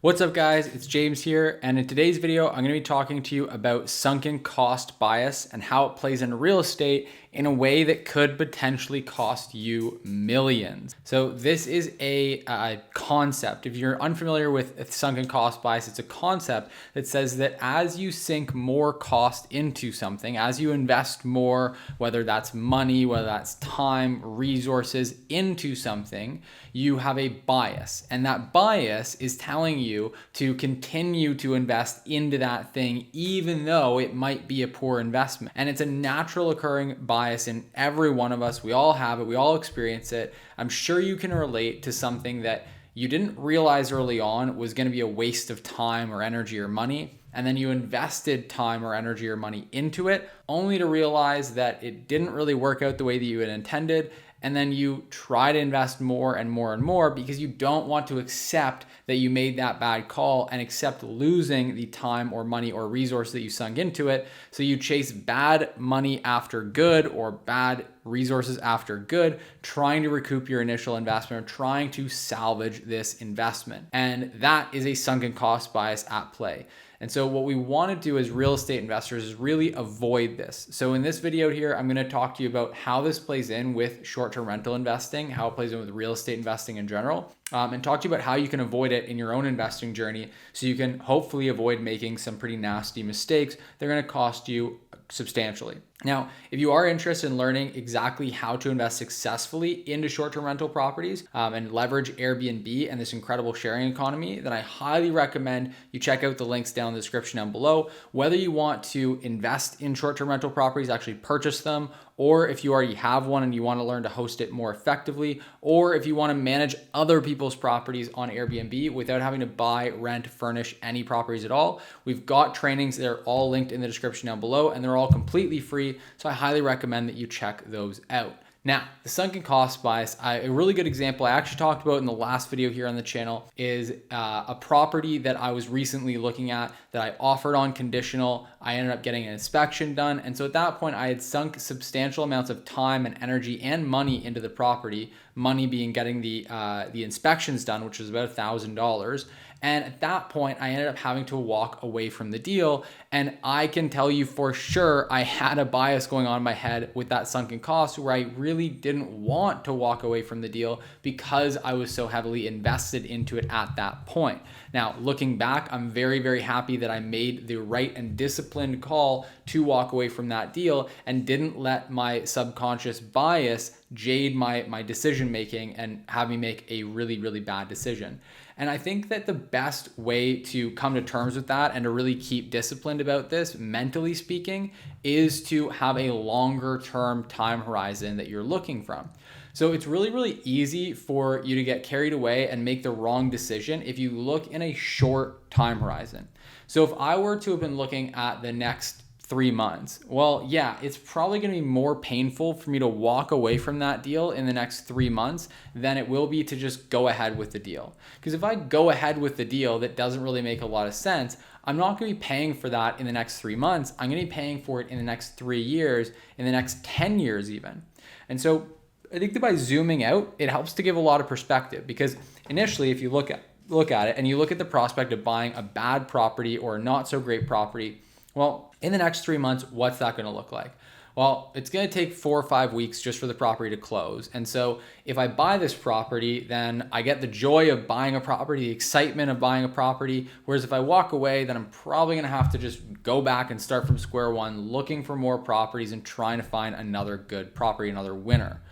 What's up guys, it's James here, and in today's video, I'm gonna be talking to you about sunken cost bias and how it plays in real estate in a way that could potentially cost you millions. So this is a concept. If you're unfamiliar with sunken cost bias, it's a concept that says that as you sink more cost into something, as you invest more, whether that's money, whether that's time, resources into something, you have a bias. And that bias is telling you to continue to invest into that thing, even though it might be a poor investment. And it's a natural occurring bias in every one of us. We all have it. We all experience it. I'm sure you can relate to something that you didn't realize early on was going to be a waste of time or energy or money. And then you invested time or energy or money into it, only to realize that it didn't really work out the way that you had intended. And then you try to invest more and more and more because you don't want to accept that you made that bad call and accept losing the time or money or resource that you sunk into it. So you chase bad money after good or bad resources after good, trying to recoup your initial investment or trying to salvage this investment. And that is a sunken cost bias at play. And so what we want to do as real estate investors is really avoid this. So in this video here, I'm going to talk to you about how this plays in with short-term rental investing, how it plays in with real estate investing in general, and talk to you about how you can avoid it in your own investing journey so you can hopefully avoid making some pretty nasty mistakes. They're going to cost you substantially. Now, if you are interested in learning exactly how to invest successfully into short-term rental properties and leverage Airbnb and this incredible sharing economy, then I highly recommend you check out the links down in the description down below. Whether you want to invest in short-term rental properties, actually purchase them, or if you already have one and you want to learn to host it more effectively, or if you want to manage other people's properties on Airbnb without having to buy, rent, furnish any properties at all, we've got trainings that are all linked in the description down below, and they're all completely free. So I highly recommend that you check those out. Now, the sunken cost bias, a really good example I actually talked about in the last video here on the channel is a property that I was recently looking at that I offered on conditional. I ended up getting an inspection done. And so at that point, I had sunk substantial amounts of time and energy and money into the property, money being getting the inspections done, which was about $1,000. And at that point, I ended up having to walk away from the deal. And I can tell you for sure, I had a bias going on in my head with that sunken cost where I really didn't want to walk away from the deal because I was so heavily invested into it at that point. Now, looking back, I'm very, very happy that I made the right and disciplined call to walk away from that deal and didn't let my subconscious bias jade my decision making and have me make a really, really bad decision. And I think that the best way to come to terms with that and to really keep disciplined about this, mentally speaking, is to have a longer term time horizon that you're looking from. So it's really, really easy for you to get carried away and make the wrong decision if you look in a short time horizon. So if I were to have been looking at the next 3 months, well, yeah, it's probably going to be more painful for me to walk away from that deal in the next 3 months than it will be to just go ahead with the deal. Because if I go ahead with the deal that doesn't really make a lot of sense, I'm not going to be paying for that in the next 3 months. I'm going to be paying for it in the next 3 years, in the next 10 years even. And so I think that by zooming out, it helps to give a lot of perspective, because initially, if you look at it and you look at the prospect of buying a bad property or a not so great property, well, in the next 3 months, what's that going to look like? Well, it's going to take 4 or 5 weeks just for the property to close. And so if I buy this property, then I get the joy of buying a property, the excitement of buying a property. Whereas if I walk away, then I'm probably going to have to just go back and start from square one, looking for more properties and trying to find another good property, another winner.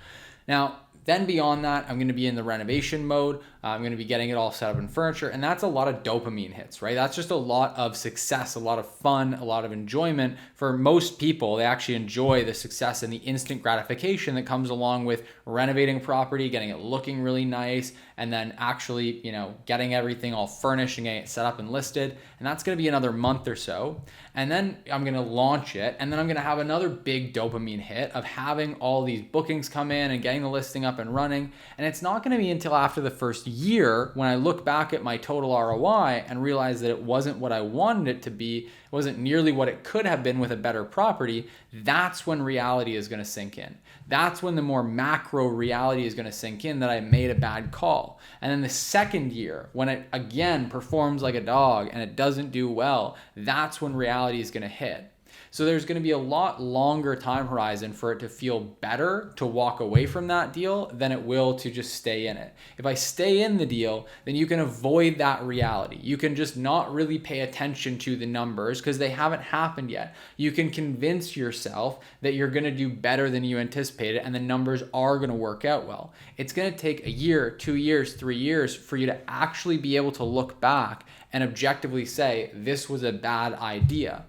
Now, then beyond that, I'm going to be in the renovation mode. I'm going to be getting it all set up in furniture. And that's a lot of dopamine hits, right? That's just a lot of success, a lot of fun, a lot of enjoyment. For most people, they actually enjoy the success and the instant gratification that comes along with renovating a property, getting it looking really nice, and then actually, getting everything all furnished and getting it set up and listed. And that's going to be another month or so. And then I'm going to launch it. And then I'm going to have another big dopamine hit of having all these bookings come in and getting the listing up and running. And it's not going to be until after the first year, when I look back at my total ROI and realize that it wasn't what I wanted it to be, it wasn't nearly what it could have been with a better property, that's when reality is going to sink in. That's when the more macro reality is going to sink in that I made a bad call. And then the second year, when it again performs like a dog and it doesn't do well, that's when reality is going to hit. So there's going to be a lot longer time horizon for it to feel better to walk away from that deal than it will to just stay in it. If I stay in the deal, then you can avoid that reality. You can just not really pay attention to the numbers because they haven't happened yet. You can convince yourself that you're going to do better than you anticipated and the numbers are going to work out well. It's going to take a year, 2 years, 3 years for you to actually be able to look back and objectively say, this was a bad idea.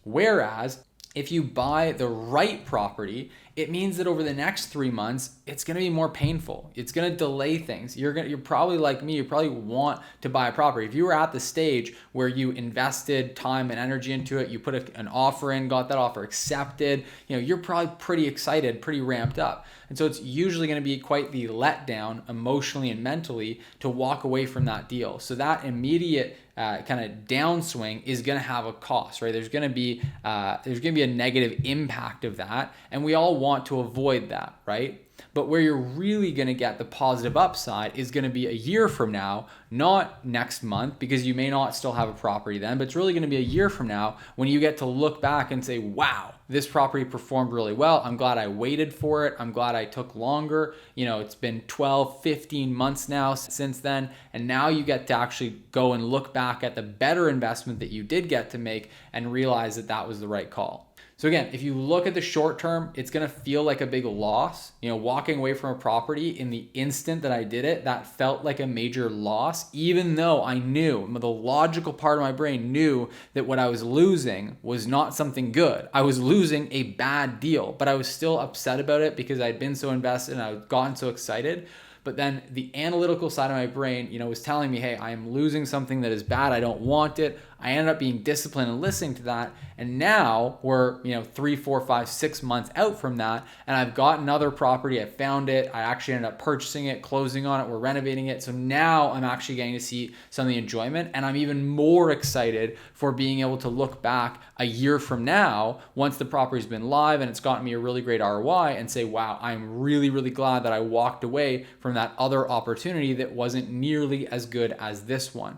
Whereas if you buy the right property, it means that over the next 3 months, it's going to be more painful. It's going to delay things. You're probably like me. You probably want to buy a property. If you were at the stage where you invested time and energy into it, you put an offer in, got that offer accepted, you're probably pretty excited, pretty ramped up. And so it's usually going to be quite the letdown emotionally and mentally to walk away from that deal. So that immediate kind of downswing is going to have a cost, right? There's going to be a negative impact of that, and we all want to avoid that, right? But where you're really going to get the positive upside is going to be a year from now, not next month, because you may not still have a property then, but it's really going to be a year from now when you get to look back and say, wow, this property performed really well. I'm glad I waited for it. I'm glad I took longer. It's been 12, 15 months now since then. And now you get to actually go and look back at the better investment that you did get to make and realize that that was the right call. So again, if you look at the short term, it's going to feel like a big loss. Walking away from a property in the instant that I did it, that felt like a major loss, even though I knew, the logical part of my brain knew that what I was losing was not something good. I was losing a bad deal, but I was still upset about it because I'd been so invested and I'd gotten so excited. But then the analytical side of my brain, was telling me, hey, I am losing something that is bad. I don't want it. I ended up being disciplined and listening to that. And now we're, 3, 4, 5, 6 months out from that. And I've got another property. I found it. I actually ended up purchasing it, closing on it. We're renovating it. So now I'm actually getting to see some of the enjoyment. And I'm even more excited for being able to look back a year from now, once the property's been live and it's gotten me a really great ROI, and say, wow, I'm really, really glad that I walked away from that other opportunity that wasn't nearly as good as this one.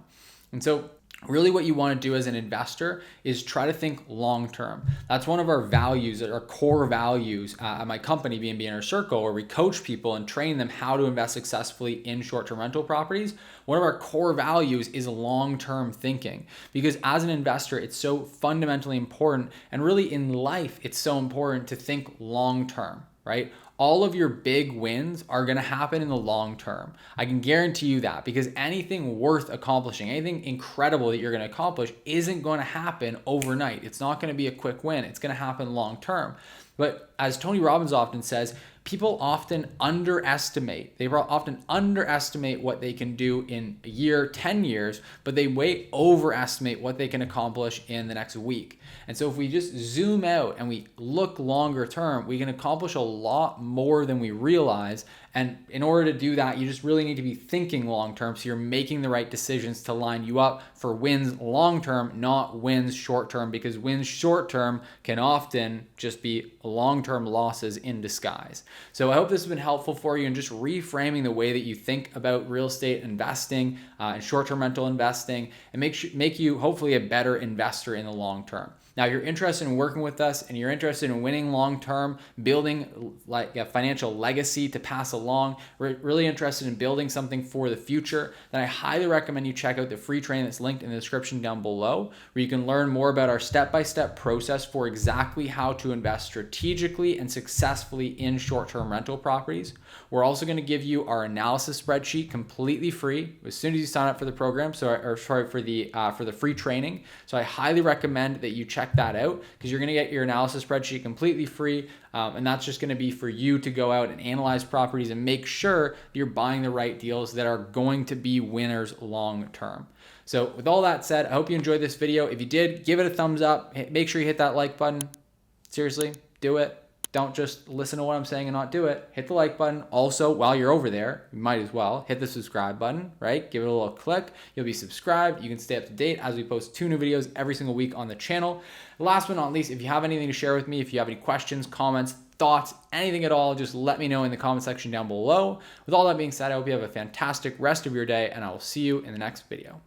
And so really what you want to do as an investor is try to think long-term. That's one of our values, our core values at my company, BNB Inner Circle, where we coach people and train them how to invest successfully in short-term rental properties. One of our core values is long-term thinking, because as an investor, it's so fundamentally important, and really in life, it's so important to think long-term, right? All of your big wins are going to happen in the long term. I can guarantee you that, because anything worth accomplishing, anything incredible that you're going to accomplish isn't going to happen overnight. It's not going to be a quick win. It's going to happen long term. But as Tony Robbins often says, people often underestimate. They often underestimate what they can do in a year, 10 years, but they way overestimate what they can accomplish in the next week. And so if we just zoom out and we look longer term, we can accomplish a lot more than we realize. And in order to do that, you just really need to be thinking long term, so you're making the right decisions to line you up for wins long term, not wins short term, because wins short term can often just be long term losses in disguise. So I hope this has been helpful for you in just reframing the way that you think about real estate investing and short-term rental investing, and make you hopefully a better investor in the long term. Now, if you're interested in working with us and you're interested in winning long-term, building like a financial legacy to pass along, really interested in building something for the future, then I highly recommend you check out the free training that's linked in the description down below, where you can learn more about our step-by-step process for exactly how to invest strategically and successfully in short-term rental properties. We're also going to give you our analysis spreadsheet completely free as soon as you sign up for the program, for the free training. So I highly recommend that you check that out, because you're going to get your analysis spreadsheet completely free, and that's just going to be for you to go out and analyze properties and make sure you're buying the right deals that are going to be winners long term. So with all that said, I hope you enjoyed this video. If you did, give it a thumbs up. Make sure you hit that like button. Seriously, do it. Don't just listen to what I'm saying and not do it. Hit the like button. Also, while you're over there, you might as well hit the subscribe button, right? Give it a little click. You'll be subscribed. You can stay up to date as we post 2 new videos every single week on the channel. Last but not least, if you have anything to share with me, if you have any questions, comments, thoughts, anything at all, just let me know in the comment section down below. With all that being said, I hope you have a fantastic rest of your day, and I will see you in the next video.